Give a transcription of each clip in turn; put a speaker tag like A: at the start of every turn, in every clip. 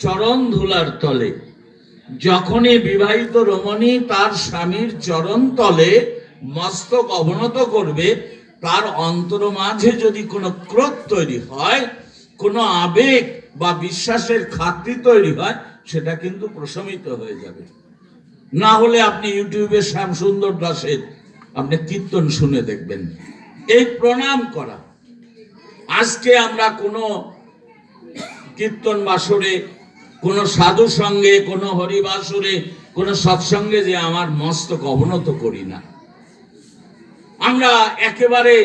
A: চরণ ধুলার তলে। যখনই বিবাহিত রমণী তার স্বামীর চরণ তলে মস্তক অবনত করবে, তার অন্তর মাঝে যদি কোনো ক্রোধ তৈরি হয়, কোনো আবেগ বা বিশ্বাসের খাতি তৈরি হয়, সেটা কিন্তু প্রশমিত হয়ে যাবে। না হলে আপনি ইউটিউবে শ্যামসুন্দর দাসের আপনি কীর্তন শুনে দেখবেন। এই প্রণাম করা, আজকে আমরা কোনো কীর্তন বাসরে, কোনো সাধু সঙ্গে, কোনো হরিবাসরে, কোনো সৎসঙ্গে যে আমার মস্তক অবনত করি না, আমরা একেবারে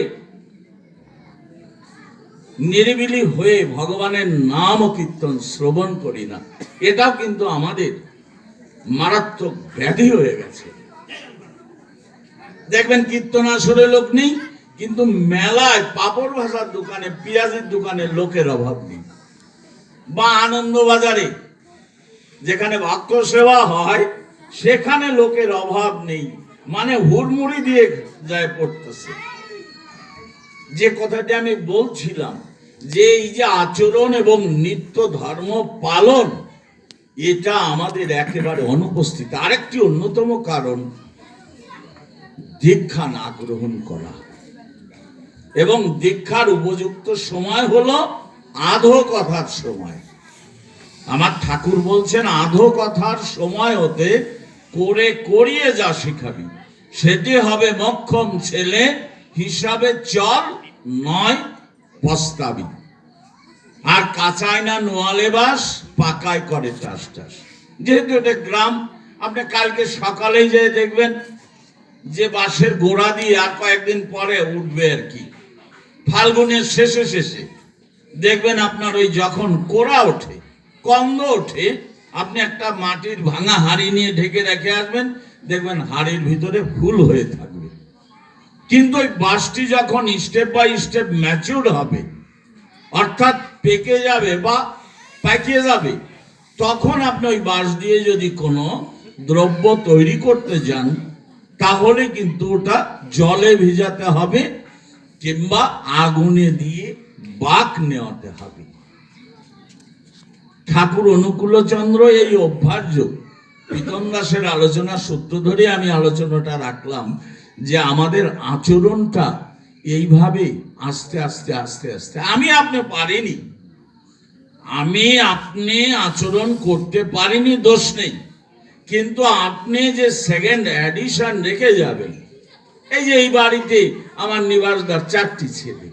A: নিরিবিলি হয়ে ভগবানের নাম ও কীর্তন শ্রবণ করি না, এটাও কিন্তু আমাদের মারাত্মক ব্যাধি হয়ে গেছে। দেখবেন কীর্তন আসরে লোক নেই, কিন্তু মেলায় পাপড় ভাষার দোকানে, পেঁয়াজের দোকানে লোকের অভাব নেই। বা আনন্দ বাজারে যেখানে বাক্য সেবা হয়, সেখানে লোকের অভাব নেই, মানে হুড়মুড়ি দিয়ে যায় পড়তেছে। যে কথাটি আমি বলছিলাম, যে এই যে আচরণ এবং নিত্য ধর্ম পালন, এটা আমাদের একেবারে অনুপস্থিত। আরেকটি অন্যতম কারণ দীক্ষা না গ্রহণ করা, এবং দীক্ষার উপযুক্ত সময় হলো আধো কথার সময়। আমার ঠাকুর বলছেন, আধো কথার সময় হতে করে করিয়ে যা শিখাবি, সেটি হবে মক্ষম ছেলে, হিসাবে চল নয় পস্তাবি। আর কাঁচায় না নোয়ালে বাস, পাকায় করে টাস টাস। যেহেতু এটা গ্রাম, আপনি কালকে সকালেই যেয়ে দেখবেন যে বাঁশের গোড়া দিয়ে আর কয়েকদিন পরে উঠবে আর কি। ফাল্গুনের শেষে শেষে দেখবেন আপনার ওই যখন কোড়া ওঠে, কন্দ ওঠে, আপনি একটা মাটির ভাঙা হাড়ি নিয়ে ঢেকে রেখে আসবেন, দেখবেন হাড়ির ভিতরে ফুল হয়ে থাকবে। কিন্তু ওই বাঁশটি যখন স্টেপ বাই স্টেপ ম্যাচিউর হবে, অর্থাৎ পেকে যাবে বা পাকিয়ে যাবে, তখন আপনি ওই বাঁশ দিয়ে যদি কোনো দ্রব্য তৈরি করতে যান, তাহলে কিন্তু ওটা জলে ভিজাতে হবে কিংবা আগুনে দিয়ে বাক নেওয়াতে হবে। ঠাকুর অনুকূলচন্দ্র এই অভ্যাসযোগ প্রীতম দাসের আলোচনার সূত্র ধরে আমি আলোচনাটা রাখলাম, যে আমাদের আচরণটা এইভাবে আস্তে আস্তে আস্তে আস্তে, আমি আপনি পারিনি, আমি আপনি আচরণ করতে পারিনি, দোষ নেই, কিন্তু আপনি যে সেকেন্ড এডিশন রেখে যাবেন। এই যে এই বাড়িতে আমার নিবাসদার 4টি ছেলে,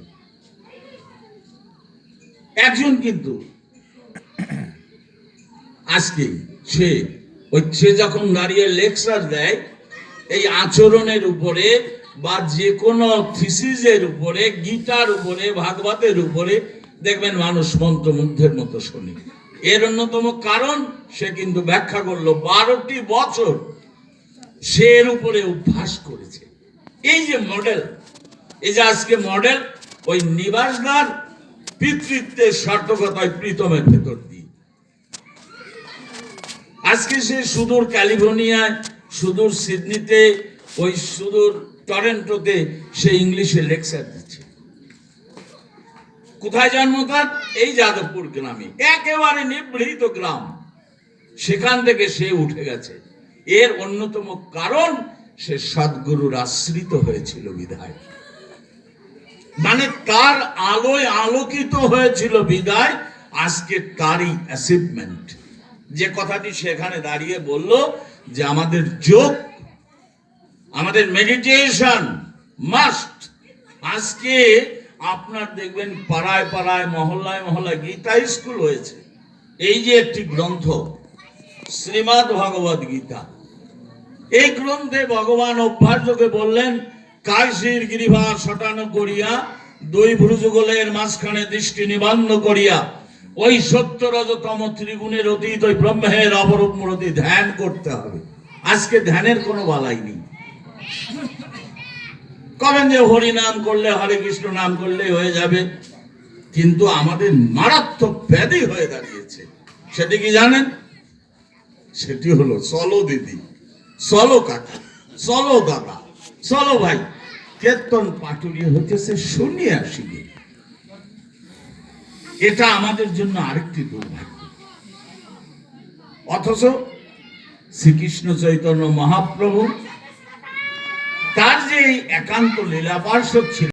A: একজন কিন্তু আজকে সে যখন দাঁড়িয়ে লেকচার দেয় এই আচরণের উপরে, বা যে কোনো থিসিসের উপরে, গীতার উপরে, ভাগবতের উপরে, দেখবেন মানুষ মন্ত্রমুগ্ধের মতো শোনে। এর অন্যতম কারণ, সে কিন্তু ব্যাখ্যা করলো 12টি বছর সে এর উপরে অভ্যাস করেছে। এই যে মডেল, এই যে আজকে মডেল, ওই নিবাসদার পিতৃত্বের সার্থকতায় প্রীতমের ভেতর দিয়ে আজকে সে সুদূর ক্যালিফোর্নিয়ায়, সুদূর সিডনিতে, ওই সুদূর টরেন্টোতে সে ইংলিশে লেকচার দিচ্ছে। কোথায় জন্ম তার? এই যাদবপুর গ্রামে, একেবারে নিভৃত গ্রাম, সেখান থেকে সে উঠে গেছে। এর অন্যতম কারণ, সে সদ্গুরুর আশ্রিত হয়েছিল বিধায়, মানে তার আলোয় আলোকিত হয়েছিল বিধায় আজকে তারই অ্যাচিভমেন্ট। যে কথাটি সেখানে দাঁড়িয়ে বলল, যে আমাদের যোগ, আমাদের মেডিটেশন মাস্ট। আজকে আপনার দেখবেন পাড়ায় পাড়ায়, মহল্লায় মহল্লায় গীতা স্কুল হয়েছে। এই যে একটি গ্রন্থ শ্রীমদ্ ভগবদ গীতা, এই গ্রন্থে ভগবান অভ্যাসযোগে বললেন, কাশীর গিরিভা শটানো করিয়া, 2 ভ্রুযুগলের মাঝখানে দৃষ্টি নিবন্ধ করিয়া, ওই সত্য রজতম ত্রিগুণের অতীত ওই ব্রহ্মের অপরূপ মূর্তি ধ্যান করতে হবে। আজকে ধ্যানের কোনো বালাই নেই। কবেন যে হরি নাম করলে, হরে কৃষ্ণ নাম করলে হয়ে যাবে, কিন্তু আমাদের মারাত্মক ব্যাধি হয়ে দাঁড়িয়েছে। সেটি কি জানেন? সেটি হলো, চলো দিদি, চলো কাকা, চলো দাদা, চলো ভাই, কীর্তন পাটুরি হতেছে, শুনিয়ে আসিবে। এটা আমাদের জন্য আরেকটি দুর্ভাগ্য। অথচ শ্রীকৃষ্ণ চৈতন্য মহাপ্রভু তার যে এই একান্ত লীলা পার্শ্বদ ছিল